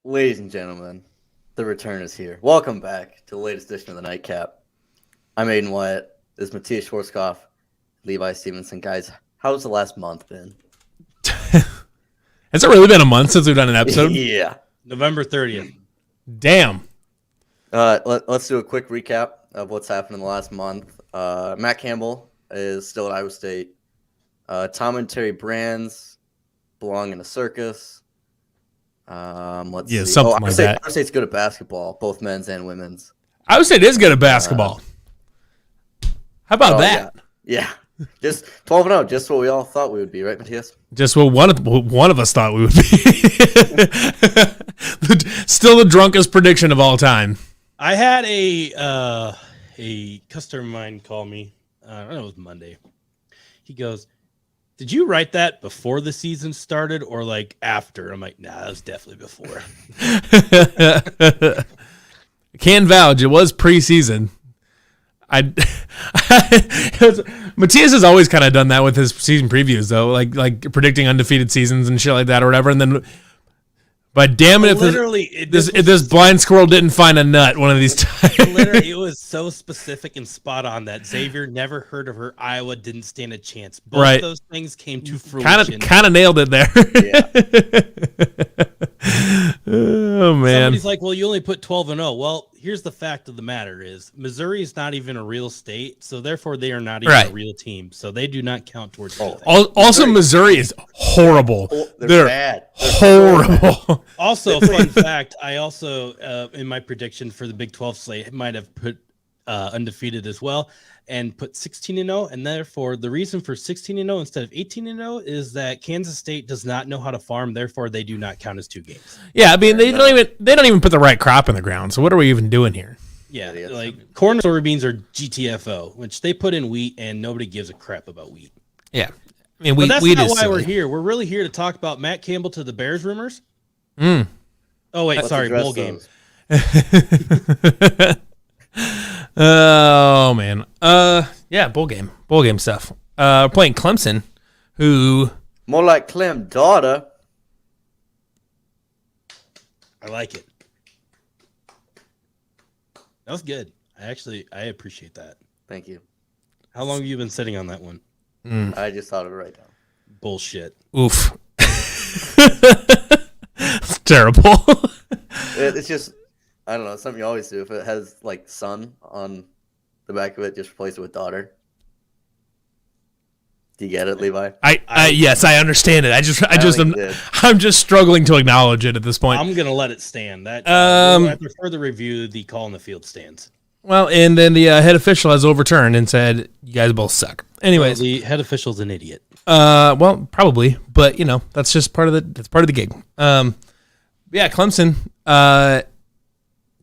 Ladies and gentlemen, the return is here. Welcome back to the latest edition of the Nightcap. I'm Aiden Wyatt. This is Matthias Schwarzkopf, Levi Stevenson. Guys, how's the last month been? Has it really been a month since we've done an episode? Yeah. November 30th. Damn. Let's do a quick recap of what's happened in the last month. Matt Campbell is still at Iowa State. Tom and Terry Brands belong in a circus. Let's see. Something like that. Iowa State's good at basketball, both men's and women's. Iowa State is good at basketball. How about that? Yeah. Just 12-0, just what we all thought we would be, right, Matthias? Just what one of us thought we would be. Still the drunkest prediction of all time. I had a customer of mine call me. I don't know, it was Monday. He goes, "Did you write that before the season started or like after?" I'm like, "Nah, that was definitely before." Can vouch, it was preseason. Matthias has always kind of done that with his season previews, though, like predicting undefeated seasons and shit like that or whatever. And then, but damn it, if this blind squirrel didn't find a nut one of these times. Literally, it was so specific and spot on that Xavier never heard of her. Iowa didn't stand a chance. Both right. those things came to fruition. Kind of nailed it there. Yeah. Oh man. Somebody's like, "Well, you only put 12-0." Well, here's the fact of the matter: is Missouri is not even a real state, so therefore they are not even a real team, so they do not count towards anything. Also, Missouri is horrible. They're bad. Horrible. Also, fun fact: I also, in my prediction for the Big 12 slate, might have put undefeated as well, and put 16-0. And therefore, the reason for 16-0 instead of 18-0 is that Kansas State does not know how to farm. Therefore, they do not count as two games. Yeah, I mean they don't even put the right crop in the ground. So what are we even doing here? Yeah, like corn and soybeans are GTFO, which they put in wheat, and nobody gives a crap about wheat. Yeah, I mean but that's wheat not is why silly. We're here. We're really here to talk about Matt Campbell to the Bears rumors. Mm. Oh wait, Let's sorry, address bowl game. Oh man. Yeah, bowl game stuff. Playing Clemson, who More like Clem daughter. I like it. That was good. I appreciate that. Thank you. How long have you been sitting on that one? I just thought of it right now. Bullshit. oof. It's terrible. It's just, I don't know, it's something you always do. If it has like son on the back of it, just replace it with daughter. Do you get it, Levi? Yes, I understand it. I'm just struggling to acknowledge it at this point. I'm gonna let it stand. That after further review, the call in the field stands. Well, and then the head official has overturned and said you guys both suck. Anyways, well, the head official's an idiot. Well, probably, but that's just part of the gig. Yeah, Clemson,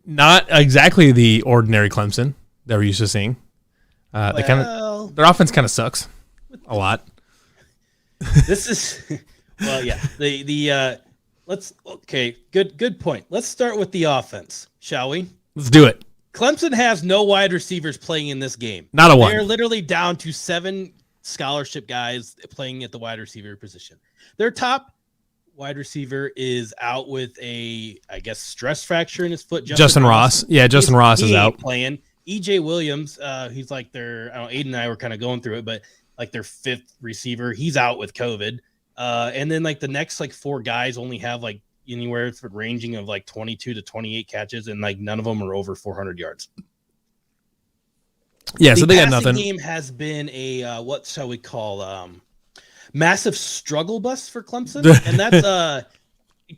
not exactly the ordinary Clemson that we're used to seeing. Their offense kind of sucks a lot. This is well, yeah. Good point. Let's start with the offense, shall we? Let's do it. Clemson has no wide receivers playing in this game. Not a one. They're literally down to 7 scholarship guys playing at the wide receiver position. Their top wide receiver is out with a, I guess, stress fracture in his foot. Justin Ross. Yeah, Justin Ross is out. Playing. EJ Williams, he's like their, Aiden and I were kind of going through it, but like their 5th receiver, he's out with COVID. And then like the next like 4 guys only have like anywhere from ranging of like 22 to 28 catches, and like none of them are over 400 yards. Yeah, so they got nothing. The game has been a what shall we call massive struggle bus for Clemson, and that's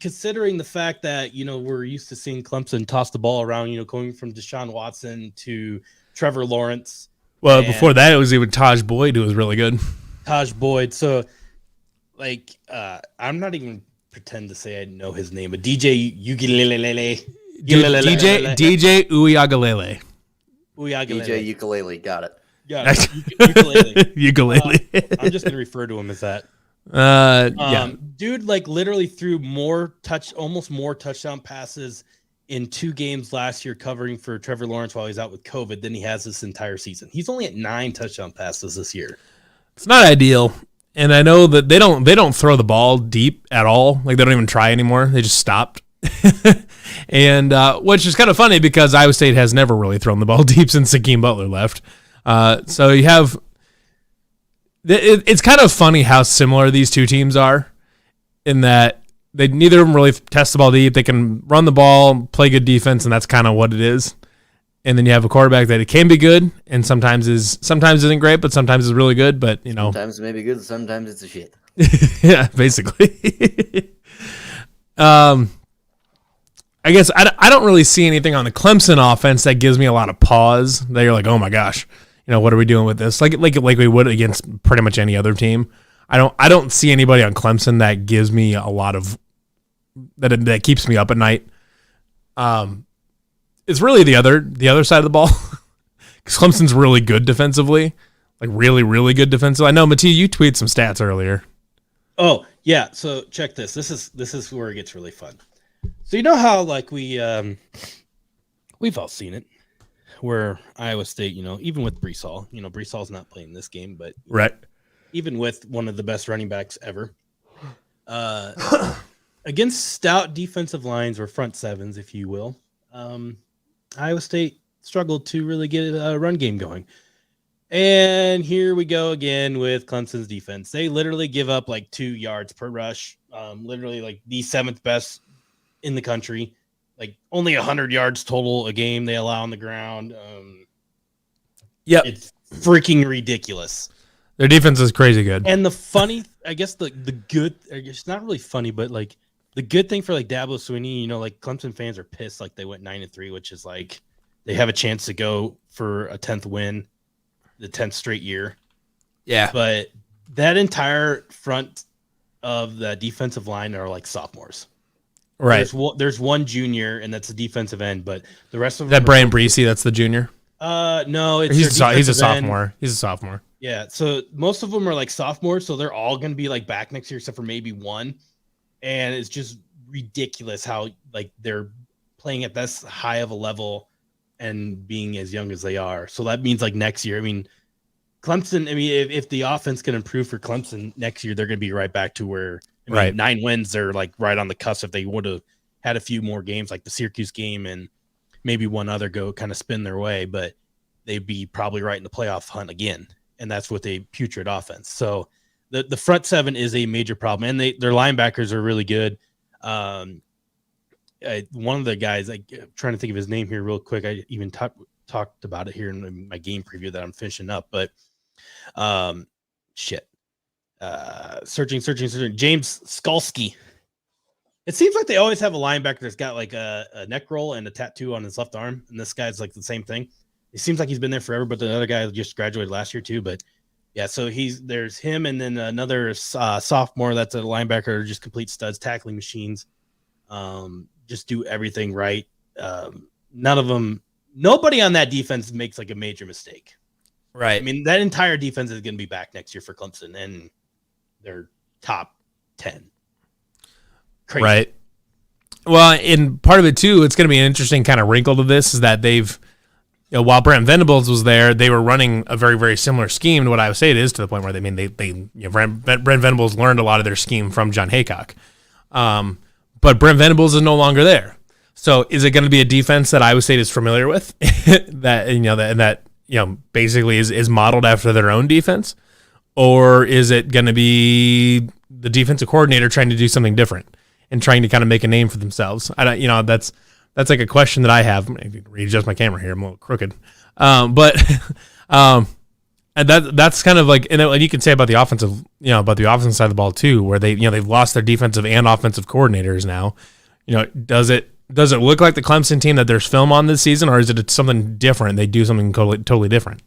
considering the fact that we're used to seeing Clemson toss the ball around, going from Deshaun Watson to Trevor Lawrence. Well, before that, it was even Taj Boyd who was really good. Taj Boyd. So, like, I'm not even pretend to say I know his name, but DJ Ugalele. DJ Uiagalele. DJ Ukulele, got it. Yeah, ukulele. Ukulele. I'm just gonna refer to him as that. Yeah. Dude, like literally threw almost more touchdown passes in 2 games last year, covering for Trevor Lawrence while he's out with COVID, than he has this entire season. He's only at 9 touchdown passes this year. It's not ideal. And I know that they don't throw the ball deep at all. Like they don't even try anymore. They just stopped. And which is kind of funny because Iowa State has never really thrown the ball deep since Hakeem Butler left. So you have it's kind of funny how similar these two teams are in that neither of them really test the ball deep. They can run the ball, play good defense, and that's kind of what it is. And then you have a quarterback that it can be good and sometimes isn't great, but sometimes is really good. But sometimes it may be good, sometimes it's a shit. Yeah, basically. I guess I don't really see anything on the Clemson offense that gives me a lot of pause. That you're like, oh my gosh, what are we doing with this? Like we would against pretty much any other team. I don't see anybody on Clemson that gives me a lot of that keeps me up at night. It's really the other side of the ball because Clemson's really good defensively, like really, really good defensively. I know, Mattia, you tweeted some stats earlier. Oh yeah, so check this. This is where it gets really fun. So you know how like we've all seen it, where Iowa State, even with Breece Hall, Breece Hall's not playing this game, but right, even with one of the best running backs ever, against stout defensive lines or front sevens, if you will, Iowa State struggled to really get a run game going. And here we go again with Clemson's defense. They literally give up like 2 yards per rush, literally like the 7th best in the country, like only 100 yards total a game they allow on the ground. Yeah, it's freaking ridiculous. Their defense is crazy good. And the funny, I guess the good, it's not really funny, but like the good thing for like Dabo Swinney, like Clemson fans are pissed like they went 9-3, which is like they have a chance to go for a 10th win, the 10th straight year. Yeah. But that entire front of the defensive line are like sophomores. Right. There's one junior, and that's the defensive end, but the rest of them. That Brian Breesy, that's the junior? No, he's a sophomore. End. He's a sophomore. Yeah, so most of them are like sophomores, so they're all going to be like back next year, except for maybe one. And it's just ridiculous how like they're playing at this high of a level and being as young as they are. So that means like next year, Clemson, if the offense can improve for Clemson next year, they're going to be right back to where, 9 wins, they're like right on the cusp. If they would have had a few more games like the Syracuse game and maybe one other go kind of spin their way, but they'd be probably right in the playoff hunt again. And that's with a putrid offense. So the front seven is a major problem, and their linebackers are really good. One of the guys, I'm trying to think of his name here real quick. I even talked about it here in my game preview that I'm finishing up, but searching. James Skalski. It seems like they always have a linebacker that's got like a neck roll and a tattoo on his left arm, and this guy's like the same thing. It seems like he's been there forever, but the other guy just graduated last year too. But yeah, so there's him, and then another sophomore that's a linebacker, just complete studs, tackling machines, just do everything right. Nobody on that defense makes like a major mistake. Right. That entire defense is going to be back next year for Clemson, and they're top 10. Crazy. Right. Well, and part of it too, it's going to be an interesting kind of wrinkle to this is that they've, while Brent Venables was there, they were running a very, very similar scheme to what Iowa State is, to the point where Brent Venables learned a lot of their scheme from John Haycock. But Brent Venables is no longer there. So is it going to be a defense that Iowa State is familiar with that basically is modeled after their own defense? Or is it going to be the defensive coordinator trying to do something different and trying to kind of make a name for themselves? I don't, that's like a question that I have. Maybe readjust my camera here. I'm a little crooked. And that's kind of like, and you can say about the offensive, about the offensive side of the ball too, where they've lost their defensive and offensive coordinators now. Does it look like the Clemson team that there's film on this season, or is it something different? They do something totally different.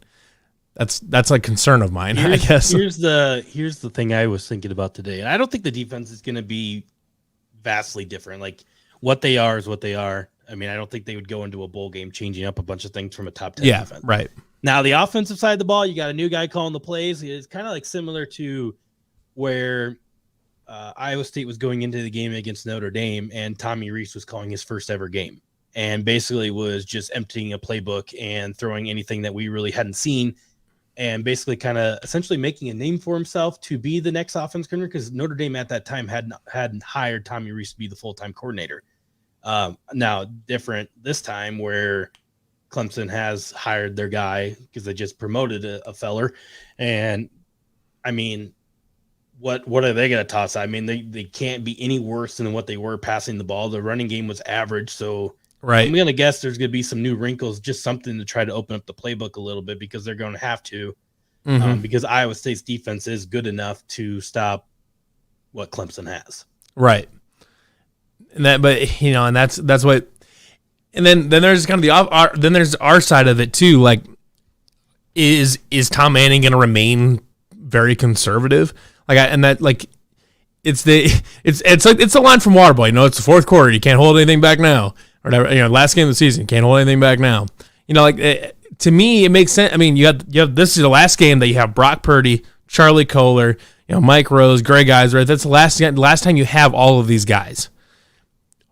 That's like concern of mine, I guess. Here's the thing I was thinking about today. And I don't think the defense is going to be vastly different. Like what they are is what they are. I don't think they would go into a bowl game changing up a bunch of things from a top 10 defense. Right. Now, the offensive side of the ball, you got a new guy calling the plays. It's kind of like similar to where Iowa State was going into the game against Notre Dame, and Tommy Rees was calling his first ever game, and basically was just emptying a playbook and throwing anything that we really hadn't seen, and basically kind of essentially making a name for himself to be the next offense coordinator, because Notre Dame at that time hadn't hired Tommy Rees to be the full-time coordinator. Now, different this time where Clemson has hired their guy because they just promoted a feller. And, I mean, what are they going to toss? I mean, they can't be any worse than what they were passing the ball. The running game was average, so Right. I'm going to guess there's going to be some new wrinkles, just something to try to open up the playbook a little bit because they're going to have to. Because Iowa State's defense is good enough to stop what Clemson has. Right. And that's what, and then there's kind of then there's our side of it too. Like, is Tom Manning going to remain very conservative? It's the line from Waterboy. It's the fourth quarter. You can't hold anything back now. Or whatever. Last game of the season, can't hold anything back now. To me, it makes sense. I mean, you have this is the last game that you have Brock Purdy, Charlie Kohler, Mike Rose, Greg Eisner. That's the last time you have all of these guys.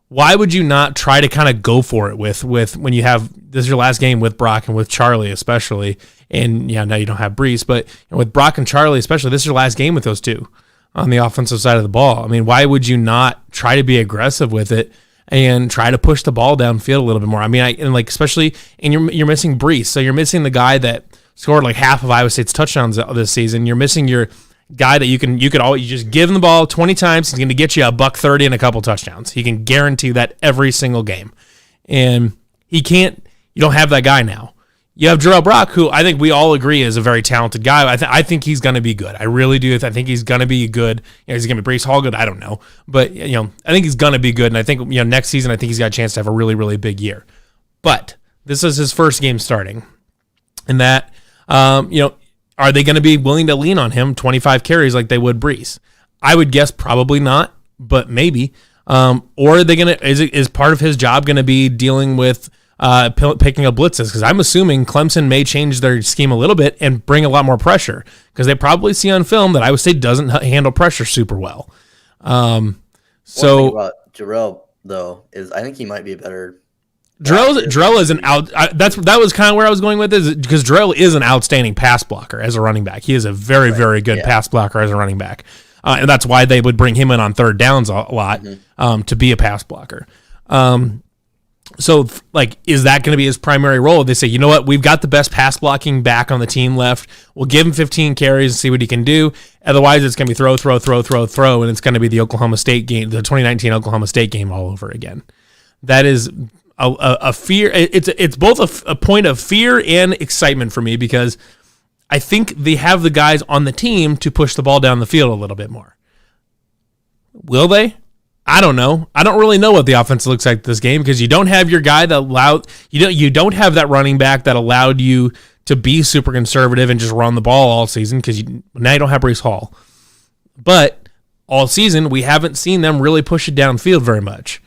Why would you not try to kind of go for it with when you have this is your last game with Brock and with Charlie especially, and now you don't have Brees, but with Brock and Charlie especially, this is your last game with those two on the offensive side of the ball. I mean, why would you not try to be aggressive with it and try to push the ball downfield a little bit more? I mean, especially, and you're missing Brees, so you're missing the guy that scored like half of Iowa State's touchdowns this season. You're missing your guy that you could always just give him the ball 20 times. He's going to get you $130 and a couple touchdowns. He can guarantee that every single game, and he can't. You don't have that guy now. You have Jarrell Brock, who I think we all agree is a very talented guy. I think he's going to be good. I really do. I think he's going to be good. He's going to be Brees Hall good. I don't know, but I think he's going to be good. And I think next season, I think he's got a chance to have a really, really big year. But this is his first game starting, and that are they going to be willing to lean on him 25 carries like they would Brees? I would guess probably not, but maybe. Or are they going to? Is part of his job going to be dealing with picking up blitzes? Because I'm assuming Clemson may change their scheme a little bit and bring a lot more pressure because they probably see on film that Iowa State doesn't handle pressure super well. One thing about Jarrell though is I think he might be a better. Jarrell is an out. That was kind of where I was going with this because Jarrell is an outstanding pass blocker as a running back. He is a very very good pass blocker as a running back, and that's why they would bring him in on third downs a lot to be a pass blocker. So, is that going to be his primary role? They say, you know what, we've got the best pass blocking back on the team left. We'll give him 15 carries and see what he can do. Otherwise, it's going to be throw, and it's going to be the Oklahoma State game, the 2019 Oklahoma State game all over again. That is a fear. It's both a point of fear and excitement for me because I think they have the guys on the team to push the ball down the field a little bit more. Will they? I don't know. I don't really know what the offense looks like this game because you don't have your guy that allowed you don't have that running back that allowed you to be super conservative and just run the ball all season because now you don't have Brees Hall. But all season we haven't seen them really push it downfield very much.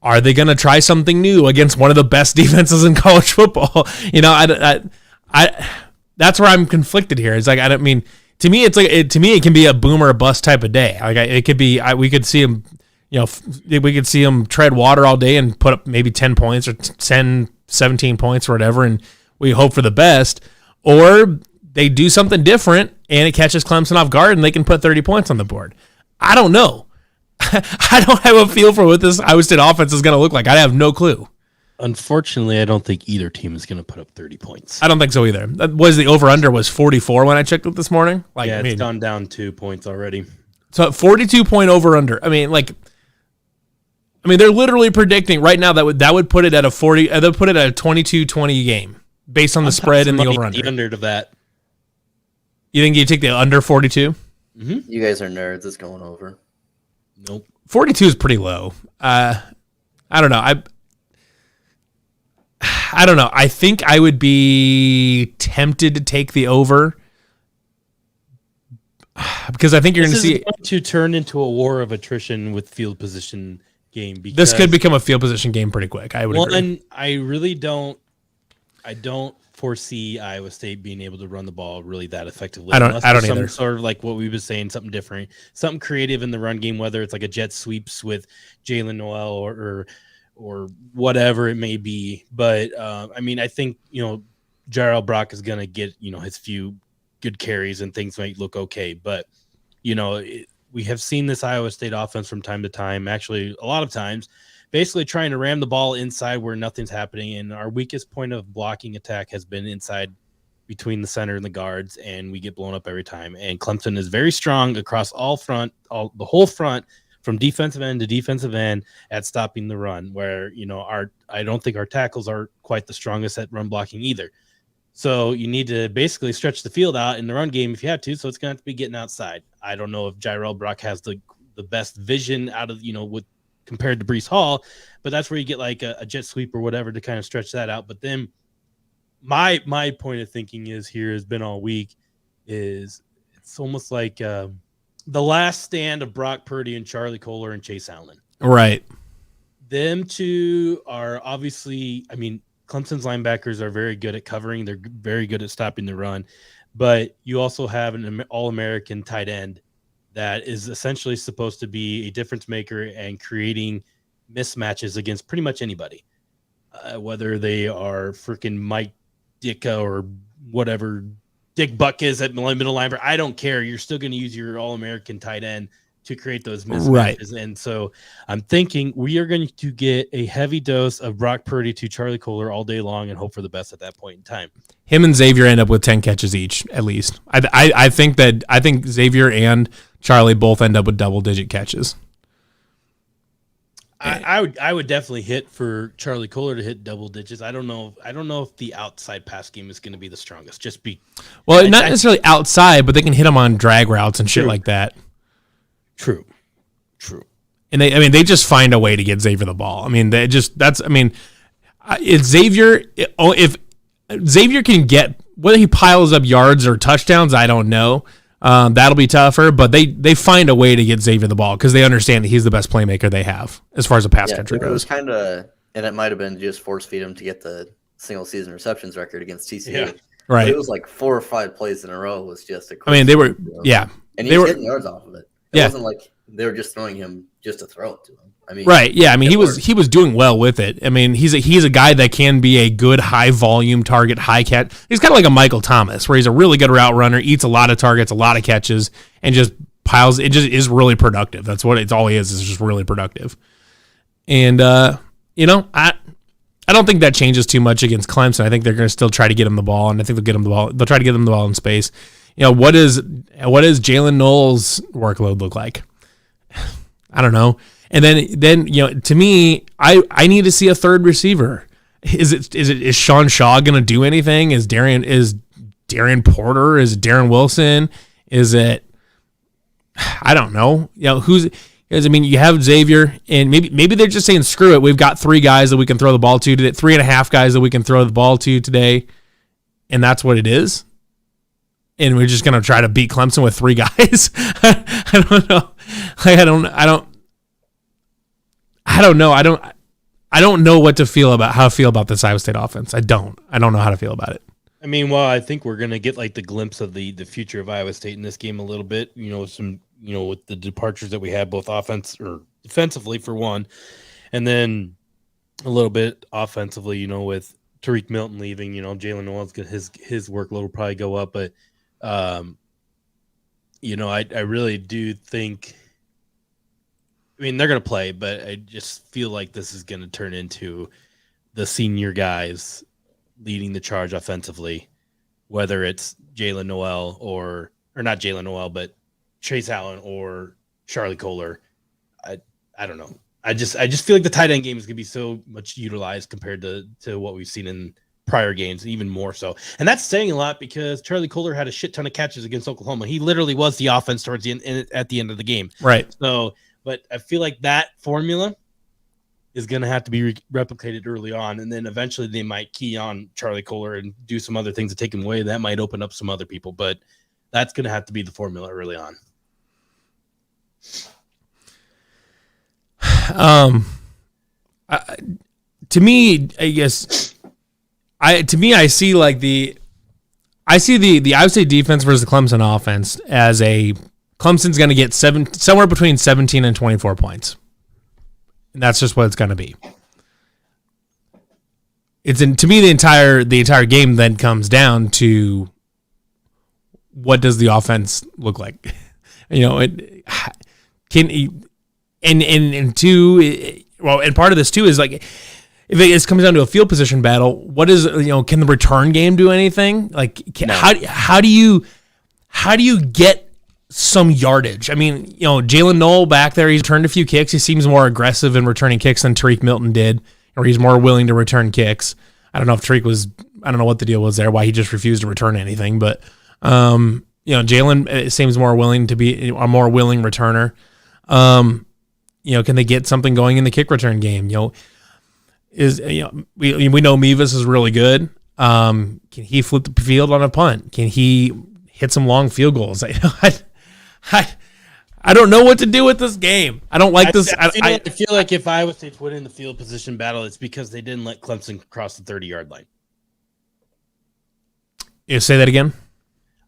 Are they going to try something new against one of the best defenses in college football? I that's where I'm conflicted here. It's like I don't mean to me. It's like to me it can be a boom or a bust type of day. Like it could be we could see him. We could see them tread water all day and put up maybe 10 points or 10, 17 points or whatever, and we hope for the best. Or they do something different, and it catches Clemson off guard, and they can put 30 points on the board. I don't know. I don't have a feel for what this Iowa State offense is going to look like. I have no clue. Unfortunately, I don't think either team is going to put up 30 points. I don't think so either. The over-under was 44 when I checked it this morning. It's gone down 2 points already. So 42-point over-under. I mean, they're literally predicting right now that would put it at a 40. They would put it at a 22-20 game based on the spread and the over/under. The under to that. You think you take the under 42? Mm-hmm. You guys are nerds. It's going over. Nope. 42 is pretty low. I don't know. I don't know. I think I would be tempted to take the over because I think you're going to see it to turn into a war of attrition with field position game. Because, this could become a field position game pretty quick. I would agree. And I really don't foresee Iowa State being able to run the ball really that effectively. I don't either. Sort of like what we were saying, something different, something creative in the run game, whether it's like a jet sweeps with Jalen Noel or whatever it may be. But I think Jarrell Brock is gonna get his few good carries and things might look okay. But we have seen this Iowa State offense from time to time, actually a lot of times, basically trying to ram the ball inside where nothing's happening. And our weakest point of blocking attack has been inside between the center and the guards, and we get blown up every time. And Clemson is very strong across the whole front, from defensive end to defensive end, at stopping the run, where, I don't think our tackles are quite the strongest at run blocking either. So you need to basically stretch the field out in the run game if you have to. So it's going to have to be getting outside. I don't know if Jairell Brock has the best vision out of, with compared to Breece Hall, but that's where you get like a jet sweep or whatever to kind of stretch that out. But then my point of thinking has been all week is it's almost like the last stand of Brock Purdy and Charlie Kolar and Chase Allen. Right. Them two are obviously, Clemson's linebackers are very good at covering. They're very good at stopping the run. But you also have an All-American tight end that is essentially supposed to be a difference maker and creating mismatches against pretty much anybody, whether they are freaking Mike Ditka or whatever Dick Buck is at middle linebacker. I don't care. You're still going to use your All-American tight end to create those mismatches. Right. And so I'm thinking we are going to get a heavy dose of Brock Purdy to Charlie Kolar all day long and hope for the best at that point in time. Him and Xavier end up with 10 catches each, at least. I think Xavier and Charlie both end up with double-digit catches. I would definitely hit for Charlie Kolar to hit double digits. I don't know if the outside pass game is going to be the strongest. Not necessarily outside, but they can hit him on drag routes and shit like that. True. And they just find a way to get Xavier the ball. If Xavier can get, whether he piles up yards or touchdowns, I don't know. That'll be tougher, but they find a way to get Xavier the ball because they understand that he's the best playmaker they have as far as the pass catcher goes. It was kind of, and it might have been just force feed him to get the single season receptions record against TCU. Yeah. Right. But it was like 4 or 5 plays in a row. Was just they were, and he was getting yards off of it. It wasn't like they were just throwing him just to throw it to him. Right. Yeah. He was doing well with it. He's a guy that can be a good high volume target, high catch. He's kind of like a Michael Thomas, where he's a really good route runner, eats a lot of targets, a lot of catches, and just piles. It just is really productive. That's what it's all he is just really productive. And I don't think that changes too much against Clemson. I think they're going to still try to get him the ball, and I think they'll get him the ball. They'll try to get him the ball in space. What does Jalen Knowles' workload look like? I don't know. And then to me, I need to see a third receiver. Is Sean Shaw going to do anything? Is Darian Porter? Is it Darren Wilson? Is it, I don't know. You have Xavier, and maybe they're just saying screw it. We've got 3 guys that we can throw the ball to today, 3.5 guys that we can throw the ball to today, and that's what it is. And we're just going to try to beat Clemson with 3 guys. I don't know. I don't know how to feel about this Iowa State offense. I don't know how to feel about it. I think we're gonna get like the glimpse of the future of Iowa State in this game a little bit. With the departures that we had, both offense or defensively for one, and then a little bit offensively. With Tariq Milton leaving, Jalen Noel's his workload will probably go up, but I really do think. They're going to play, but I just feel like this is going to turn into the senior guys leading the charge offensively, whether it's Jalen Noel or not Jalen Noel, but Chase Allen or Charlie Kolar. I don't know. I just feel like the tight end game is going to be so much utilized compared to what we've seen in prior games, even more so. And that's saying a lot because Charlie Kolar had a shit ton of catches against Oklahoma. He literally was the offense towards the end, at the end of the game. Right. So, but I feel like that formula is going to have to be replicated early on, and then eventually they might key on Charlie Kolar and do some other things to take him away. That might open up some other people, but that's going to have to be the formula early on. To me, I guess, I see the Iowa State defense versus the Clemson offense as Clemson's going to get somewhere between 17 and 24 points. And that's just what it's going to be. To me, the entire game then comes down to what does the offense look like? well, and part of this too is like, if it comes down to a field position battle, what is, can the return game do anything? Like, No. how do you get some yardage? I mean, Jalen Noel back there, he's returned a few kicks. He seems more aggressive in returning kicks than Tariq Milton did, or he's more willing to return kicks. I don't know if Tariq I don't know what the deal was there, why he just refused to return anything, but Jalen seems more willing to be a more willing returner. Can they get something going in the kick return game? We know Mevis is really good. Can he flip the field on a punt? Can he hit some long field goals? I don't know what to do with this game. I don't like this. I feel like if Iowa State's winning the field position battle, it's because they didn't let Clemson cross the 30-yard line. You say that again?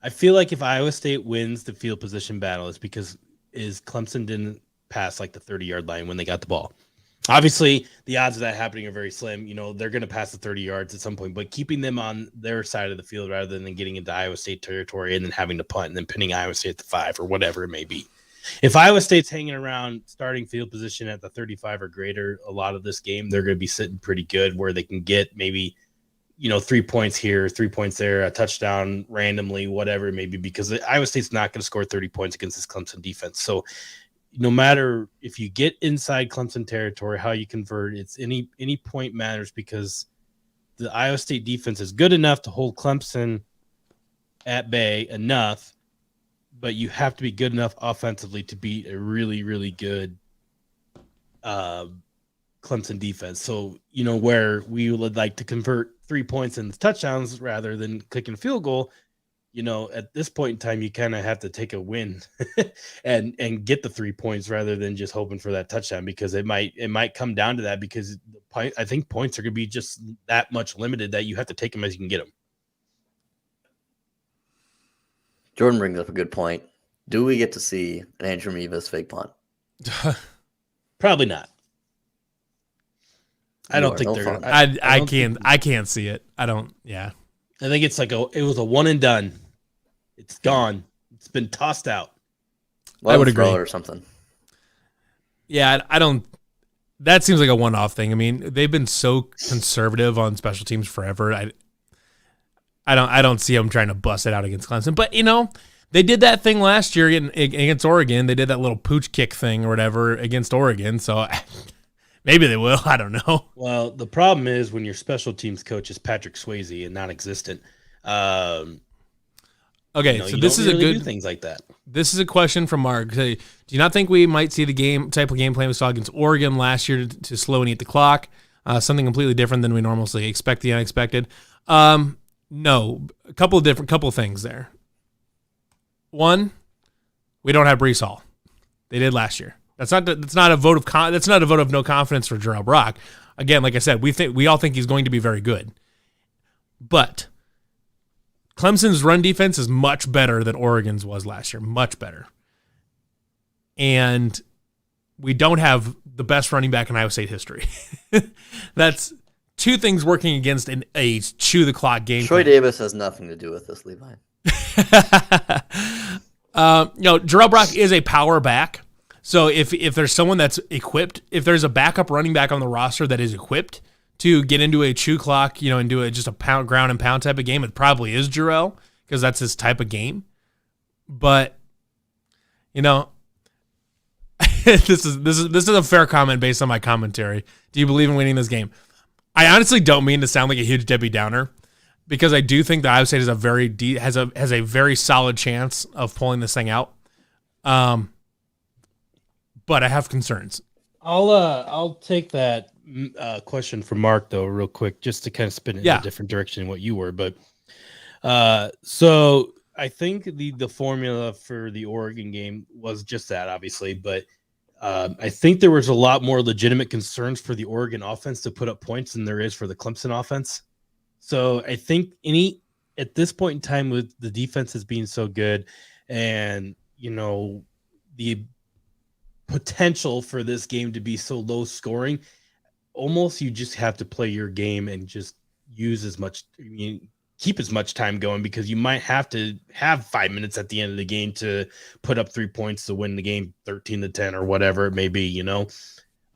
I feel like if Iowa State wins the field position battle, it's because Clemson didn't pass like the 30-yard line when they got the ball. Obviously, the odds of that happening are very slim. They're going to pass the 30 yards at some point, but keeping them on their side of the field rather than getting into Iowa State territory and then having to punt and then pinning Iowa State at the 5 or whatever it may be. If Iowa State's hanging around starting field position at the 35 or greater a lot of this game, they're going to be sitting pretty good where they can get maybe 3 points here, 3 points there, a touchdown randomly, whatever it may be, because Iowa State's not going to score 30 points against this Clemson defense. So no matter if you get inside Clemson territory, how you convert, it's any point matters because the Iowa State defense is good enough to hold Clemson at bay enough, but you have to be good enough offensively to beat a really, really good Clemson defense. So, where we would like to convert 3 points into touchdowns rather than kicking a field goal, at this point in time, you kind of have to take a win and get the 3 points rather than just hoping for that touchdown, because it might come down to that, because I think points are going to be just that much limited that you have to take them as you can get them. Jordan brings up a good point. Do we get to see an Andrew Mevis fake punt? Probably not. I don't think they're. I can't see it. I don't. Yeah. I think it's it was a one and done. It's gone. It's been tossed out. I would agree, or something. Yeah, I don't. That seems like a one-off thing. I mean, they've been so conservative on special teams forever. I don't see them trying to bust it out against Clemson. But they did that thing last year against Oregon. They did that little pooch kick thing or whatever against Oregon. So maybe they will. I don't know. Well, the problem is when your special teams coach is Patrick Swayze and non-existent. Okay, so this is really do things like that. This is a question from Mark. Do you not think we might see the type of game plan we saw against Oregon last year to slow and eat the clock? Something completely different than we normally expect the unexpected. No, a couple of things there. One, we don't have Breece Hall. They did last year. That's not a vote of no confidence for Jarrell Brock. Again, like I said, we all think he's going to be very good. But Clemson's run defense is much better than Oregon's was last year, much better. And we don't have the best running back in Iowa State history. That's two things working against a chew the clock game. Troy Davis has nothing to do with this, Levi. Jarrell Brock is a power back. So if there's someone that's equipped, if there's a backup running back on the roster that is equipped to get into a chew clock, and do just a ground and pound type of game, it probably is Jarrell, because that's his type of game. But this is a fair comment based on my commentary. Do you believe in winning this game? I honestly don't mean to sound like a huge Debbie Downer, because I do think that Iowa State is has a very solid chance of pulling this thing out. But I have concerns. I'll take that question from Mark though, real quick, just to kind of spin it in a different direction than what you were. But so I think the formula for the Oregon game was just that, obviously, but I think there was a lot more legitimate concerns for the Oregon offense to put up points than there is for the Clemson offense. So I think at this point in time, with the defenses being so good and, the potential for this game to be so low scoring, almost you just have to play your game and just use keep as much time going, because you might have to have 5 minutes at the end of the game to put up 3 points to win the game 13-10 or whatever it may be,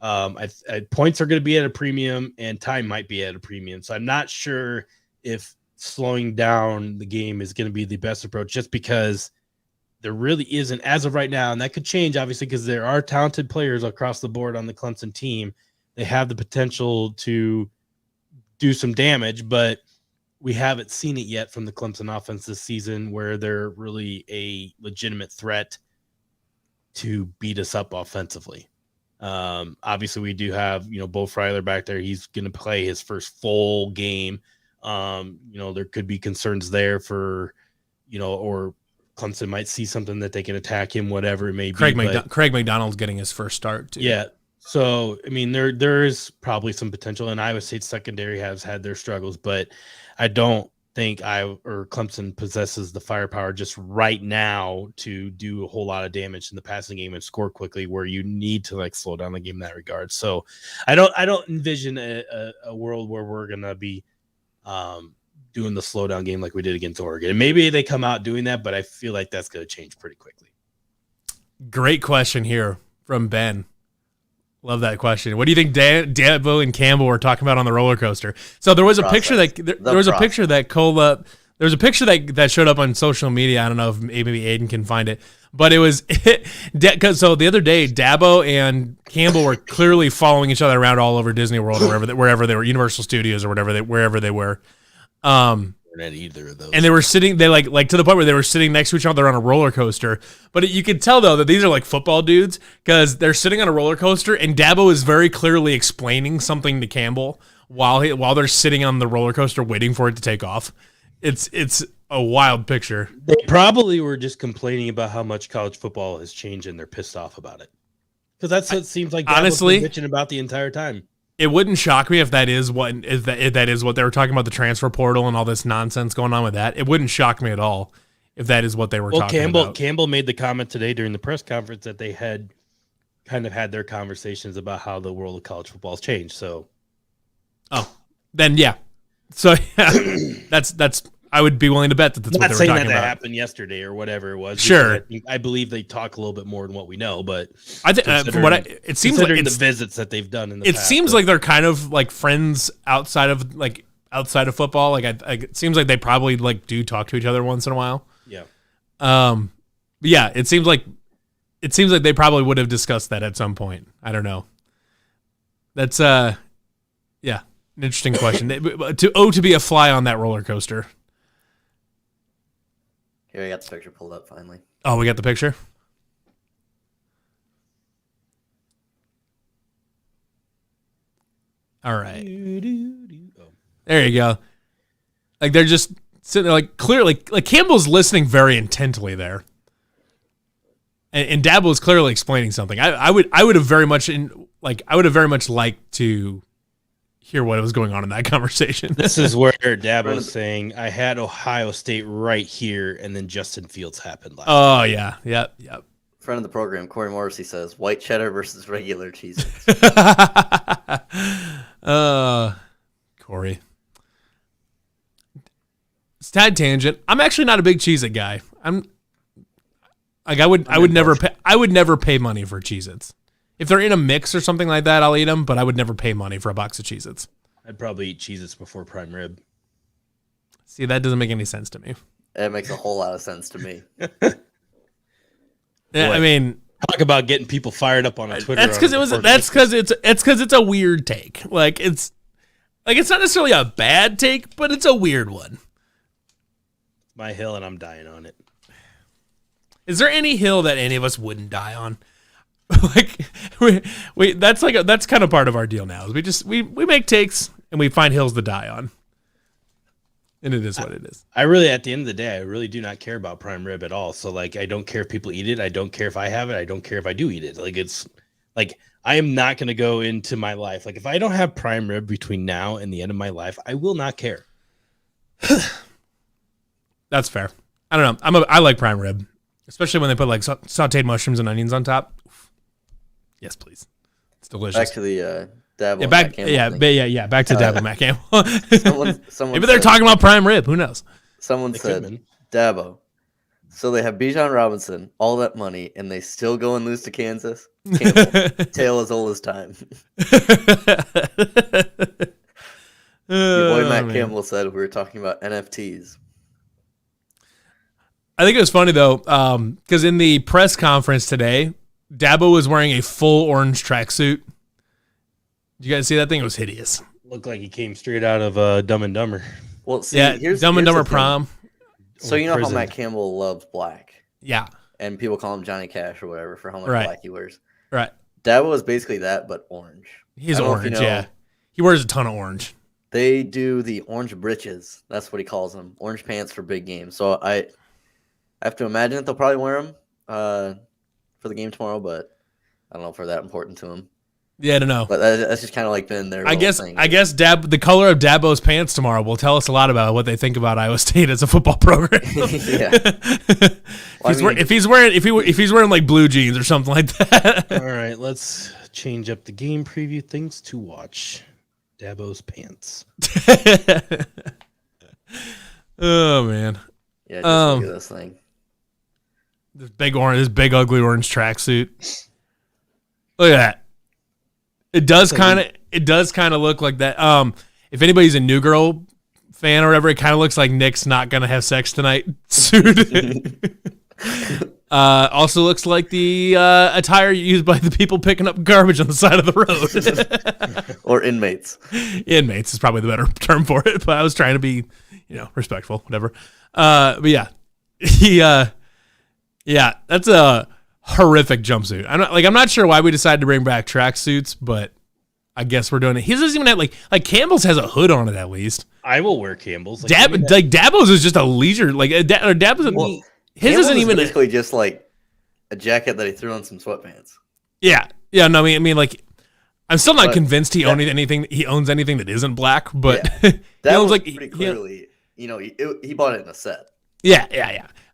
Points are going to be at a premium, and time might be at a premium. So I'm not sure if slowing down the game is going to be the best approach, just because there really isn't as of right now, and that could change obviously because there are talented players across the board on the Clemson team. They have the potential to do some damage, but we haven't seen it yet from the Clemson offense this season where they're really a legitimate threat to beat us up offensively. Obviously we do have, Bo Freiler back there. He's going to play his first full game. There could be concerns there for, or Clemson might see something that they can attack him, whatever it may be. Craig McDonald's getting his first start too. Yeah. So, I mean, there is probably some potential, and Iowa State's secondary has had their struggles, but I don't think Clemson possesses the firepower just right now to do a whole lot of damage in the passing game and score quickly, where you need to slow down the game in that regard. So I don't envision a world where we're going to be doing the slowdown game like we did against Oregon. And maybe they come out doing that, but I feel like that's going to change pretty quickly. Great question here from Ben. Love that question. What do you think Dabo and Campbell were talking about on the roller coaster? So there was a picture that that showed up on social media. I don't know if maybe Aiden can find it, but it was so the other day Dabo and Campbell were clearly following each other around all over Disney World or wherever they were, Universal Studios or wherever they were. At either of those, and they were sitting. They like to the point where they were sitting next to each other on a roller coaster. But you could tell though that these are football dudes because they're sitting on a roller coaster, and Dabo is very clearly explaining something to Campbell while they're sitting on the roller coaster waiting for it to take off. It's a wild picture. They probably were just complaining about how much college football has changed, and they're pissed off about it because that's what it seems like. Honestly, bitching about the entire time. It wouldn't shock me if that is what they were talking about, the transfer portal and all this nonsense going on with that. It wouldn't shock me at all if that is what they were talking about. Campbell made the comment today during the press conference that they had kind of had their conversations about how the world of college football has changed. So, then yeah, so yeah, that's. I would be willing to bet that's what they were talking about. Not saying that happened yesterday or whatever it was. Sure, I believe they talk a little bit more than what we know, but I think it seems like the visits that they've done in the past. It seems like they're kind of friends outside of football. It seems like they probably do talk to each other once in a while. Yeah. But yeah, it seems like they probably would have discussed that at some point. I don't know. That's yeah, an interesting question. to be a fly on that roller coaster. Here, I got the picture pulled up finally. Oh, we got the picture? All right. There you go. They're just sitting there clearly, Campbell's listening very intently there. And Dabo is clearly explaining something. I would have very much liked to hear what was going on in that conversation. This is where Dabo is saying, I had Ohio State right here, and then Justin Fields happened last night. Yeah. Yep. Friend of the program, Corey Morrissey says, white cheddar versus regular Cheez-It. Corey. It's tad tangent. I'm actually not a big Cheez-It guy. I would never pay money for Cheez-Its. If they're in a mix or something like that, I'll eat them, but I would never pay money for a box of Cheez-Its. I'd probably eat Cheez-Its before prime rib. See, that doesn't make any sense to me. It makes a whole lot of sense to me. Yeah, I mean, talk about getting people fired up on Twitter. That's because it's a weird take. It's not necessarily a bad take, but it's a weird one. My hill, and I'm dying on it. Is there any hill that any of us wouldn't die on? That's kind of part of our deal now. Is we make takes and we find hills to die on, and it is what it is. I really, at the end of the day, I really do not care about prime rib at all. So I don't care if people eat it. I don't care if I have it. I don't care if I do eat it. I am not going to go into my life. If I don't have prime rib between now and the end of my life, I will not care. That's fair. I don't know. I like prime rib, especially when they put sauteed mushrooms and onions on top. Yes, please. It's delicious. Back to the Dabo. Back to Dabo Matt Campbell. Maybe they're talking about prime rib. Who knows? Someone said, Dabo, So they have Bijan Robinson, all that money, and they still go and lose to Kansas. Campbell, tale as old as time. Your boy Matt Campbell said we were talking about NFTs. I think it was funny though, because in the press conference today, Dabo was wearing a full orange tracksuit. Did you guys see that thing? It was hideous. Looked like he came straight out of Dumb and Dumber. Well, see, yeah, Dumb and Dumber prom. So you know how Matt Campbell loves black. Yeah. And people call him Johnny Cash or whatever for how much black he wears. Right. Dabo is basically that, but orange. He's orange, yeah. He wears a ton of orange. They do the orange britches. That's what he calls them. Orange pants for big games. So I have to imagine that they'll probably wear them for the game tomorrow, but I don't know if they're that important to him. Yeah, I don't know. But that's just kind of like been their thing. I guess the color of Dabo's pants tomorrow will tell us a lot about what they think about Iowa State as a football program. Yeah. If he's wearing like blue jeans or something like that. All right, let's change up the game preview things to watch. Dabo's pants. Oh man. Yeah, just look at this thing. This big ugly orange tracksuit. Look at that. It does kind of look like that. If anybody's a New Girl fan or whatever, it kind of looks like Nick's not gonna have sex tonight suit. Also looks like the attire used by the people picking up garbage on the side of the road. Or inmates. Inmates is probably the better term for it, but I was trying to be, respectful, whatever. But yeah, yeah, that's a horrific jumpsuit. I'm not sure why we decided to bring back tracksuits, but I guess we're doing it. His doesn't even have like Campbell's has a hood on it at least. I will wear Campbell's. Dabo's is just a leisure Dabo's. His isn't even basically just like a jacket that he threw on some sweatpants. Yeah. No, I mean, like, I'm still not convinced he owns anything. He owns anything that isn't black, but that was like pretty clearly. He bought it in a set. Yeah.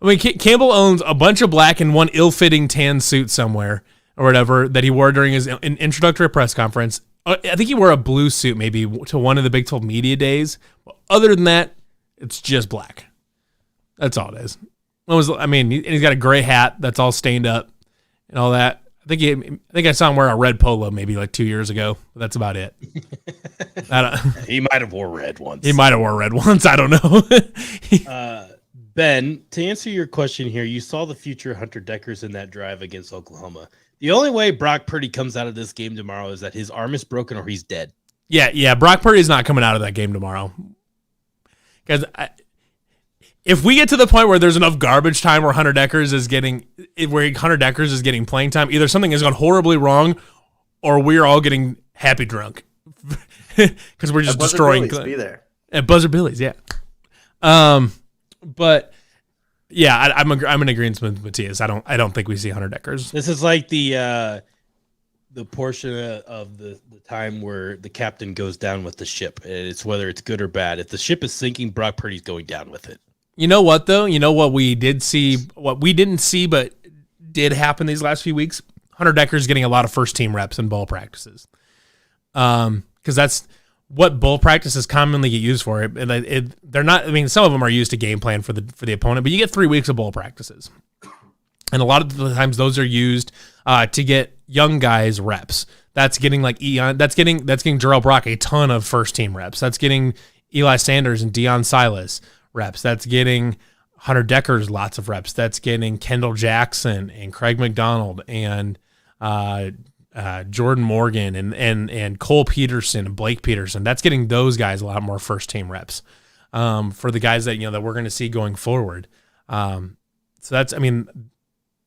I mean, Campbell owns a bunch of black and one ill-fitting tan suit somewhere or whatever that he wore during his introductory press conference. I think he wore a blue suit maybe to one of the Big 12 media days. Other than that, it's just black. That's all it is. He's got a gray hat that's all stained up and all that. I think I saw him wear a red polo maybe like 2 years ago. But that's about it. He might have wore red once. I don't know. Ben, to answer your question here, you saw the future Hunter Deckers in that drive against Oklahoma. The only way Brock Purdy comes out of this game tomorrow is that his arm is broken or he's dead. Yeah. Brock Purdy's not coming out of that game tomorrow. Because if we get to the point where there's enough garbage time where Hunter Deckers is getting playing time, either something has gone horribly wrong or we're all getting happy drunk. Because we're just destroying. Be there. At Buzzer Billy's, yeah. But yeah, I'm in agreement with Matthias. I don't think we see Hunter Deckers. This is like the portion of the time where the captain goes down with the ship. It's whether it's good or bad. If the ship is sinking, Brock Purdy's going down with it. You know what though? You know what we did see, what we didn't see, but did happen these last few weeks. Hunter Deckers getting a lot of first team reps in ball practices. Because that's what bowl practices commonly get used for. They're not. I mean, some of them are used to game plan for the opponent, but you get 3 weeks of bowl practices, and a lot of the times those are used to get young guys reps. That's getting like Eon. That's getting Jarrell Brock a ton of first team reps. That's getting Eli Sanders and Deion Silas reps. That's getting Hunter Deckers lots of reps. That's getting Kendall Jackson and Craig McDonald and Jordan Morgan and Cole Peterson and Blake Peterson. That's getting those guys a lot more first team reps for the guys that that we're going to see going forward. So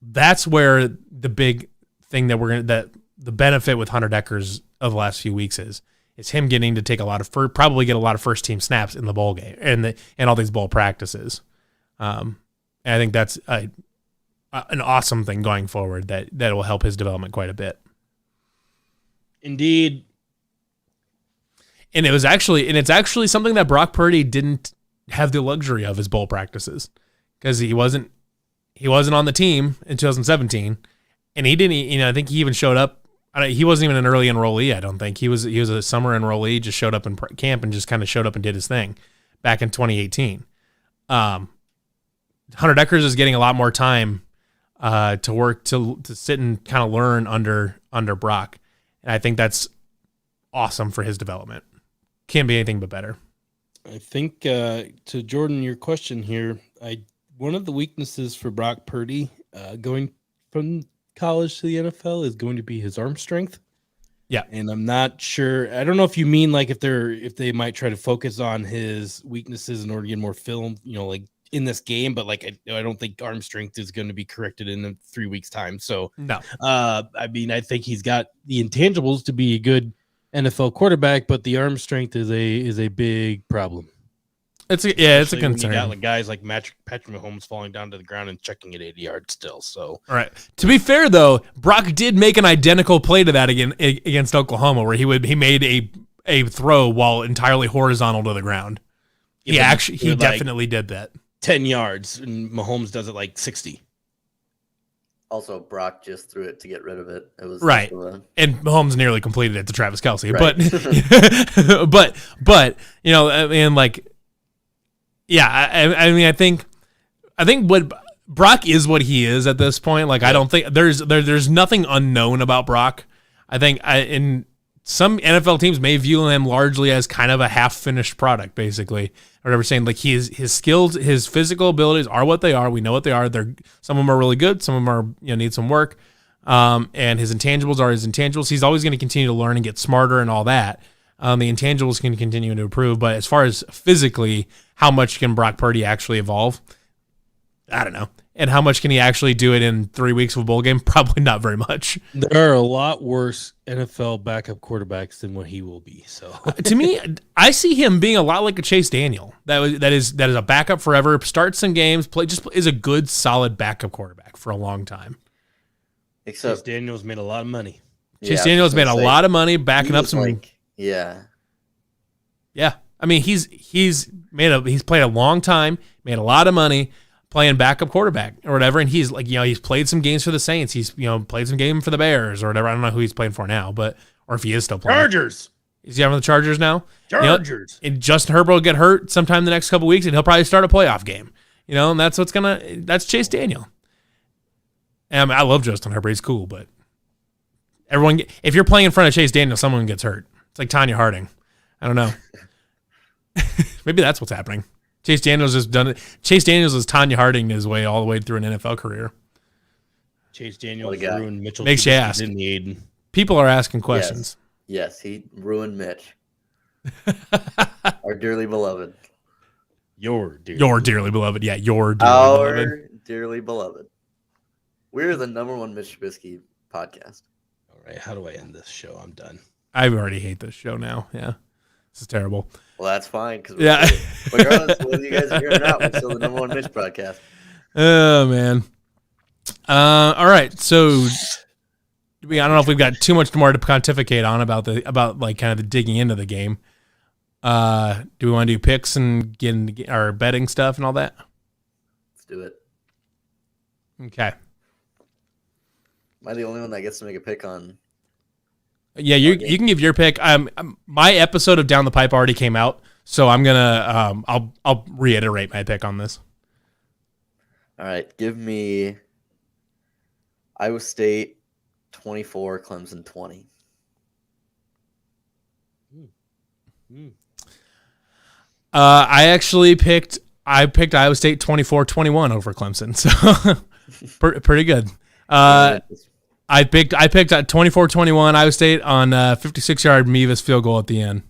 that's where the big thing that the benefit with Hunter Deckers of the last few weeks is him getting to take probably get a lot of first team snaps in the bowl game and all these bowl practices. And I think that's an awesome thing going forward that will help his development quite a bit. Indeed. And it's actually something that Brock Purdy didn't have the luxury of his bowl practices because he wasn't on the team in 2017, and he didn't. I think he even showed up. He wasn't even an early enrollee. I don't think he was a summer enrollee. Just showed up in camp and just kind of showed up and did his thing back in 2018. Hunter Dekkers is getting a lot more time to work to sit and kind of learn under Brock, and I think that's awesome for his development. Can't be anything but better. I think to Jordan, your question here, one of the weaknesses for Brock Purdy going from college to the NFL is going to be his arm strength. Yeah, and I'm not sure. I don't know if you mean like if they might try to focus on his weaknesses in order to get more film, like in this game, but like I don't think arm strength is going to be corrected in 3 weeks' time. So no, I mean I think he's got the intangibles to be a good NFL quarterback, but the arm strength is a big problem. It's a concern. When you got like guys like Patrick Mahomes falling down to the ground and checking at 80 yards still. So, all right. To be fair though, Brock did make an identical play to that against Oklahoma, where he made a throw while entirely horizontal to the ground. Yeah, he definitely did that. 10 yards, and Mahomes does it like 60. Also, Brock just threw it to get rid of it. It was right, and Mahomes nearly completed it to Travis Kelce. Right. but I mean, like. Yeah, I mean, I think what Brock is what he is at this point. Like, I don't think there's nothing unknown about Brock. I think in some NFL teams may view him largely as kind of a half-finished product, basically. Or whatever, saying like his skills, his physical abilities are what they are. We know what they are. Some of them are really good. Some of them are need some work. And his intangibles are his intangibles. He's always going to continue to learn and get smarter and all that. The intangibles can continue to improve, but as far as physically, how much can Brock Purdy actually evolve? I don't know. And how much can he actually do it in 3 weeks of a bowl game? Probably not very much. There are a lot worse NFL backup quarterbacks than what he will be. So to me, I see him being a lot like a Chase Daniel. That is a backup forever. Starts some games, is a good, solid backup quarterback for a long time. Except Chase Daniel's made a lot of money. Chase Daniel's made a lot of money backing up some. Yeah. I mean, he's played a long time, made a lot of money playing backup quarterback or whatever, and he's like, he's played some games for the Saints, he's played some game for the Bears or whatever. I don't know who he's playing for now, or if he is still playing. Chargers. Is he on the Chargers now? Chargers. And Justin Herbert will get hurt sometime in the next couple weeks, and he'll probably start a playoff game. And that's Chase Daniel. And I love Justin Herbert; he's cool, but if you're playing in front of Chase Daniel, someone gets hurt. It's like Tanya Harding. I don't know. Maybe that's what's happening. Chase Daniels has done it. Chase Daniels is Tanya Harding his way all the way through an NFL career. Chase Daniels ruined Mitchell. Makes you ask. In the Aiden. People are asking questions. Yes, he ruined Mitch. Our dearly beloved. Your dearly beloved. Yeah, your dearly beloved. Our dearly beloved. We're the number 1 Mitch Trubisky podcast. All right, how do I end this show? I'm done. I already hate this show now. Yeah, this is terrible. Well, that's fine because regardless of whether you guys are here or not, we're still the number 1 Mitch podcast. Oh man. All right. So I don't know if we've got too much more to pontificate on about like kind of the digging into the game. Do we want to do picks and get into our betting stuff and all that? Let's do it. Okay. Am I the only one that gets to make a pick on? Yeah, you can give your pick. My episode of Down the Pipe already came out, so I'm gonna I'll reiterate my pick on this. All right, give me Iowa State 24, Clemson 20. I picked Iowa State 24-21 over Clemson, so pretty good. I picked 24-21 Iowa State on a 56-yard Mevis field goal at the end.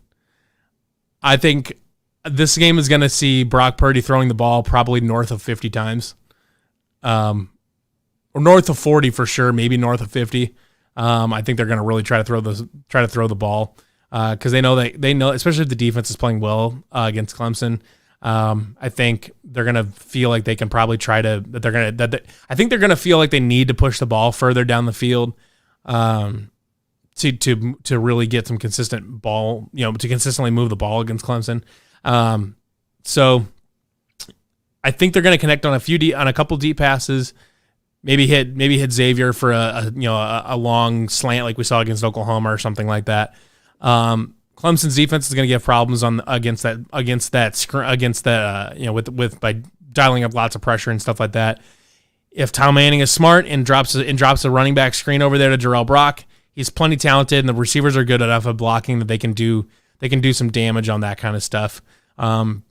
I think this game is going to see Brock Purdy throwing the ball probably north of 50 times, or north of 40 for sure, maybe north of 50. I think they're going to really try to throw the ball because they know, especially if the defense is playing well against Clemson. I think they're going to feel like they can probably I think they're going to feel like they need to push the ball further down the field to really get some consistent ball, to consistently move the ball against Clemson. So I think they're going to connect on a couple deep passes, maybe hit Xavier for a long slant like we saw against Oklahoma or something like that. Clemson's defense is going to give problems against that by dialing up lots of pressure and stuff like that. If Tom Manning is smart and drops a running back screen over there to Jarrell Brock, he's plenty talented, and the receivers are good enough at blocking that they can do some damage on that kind of stuff. I'm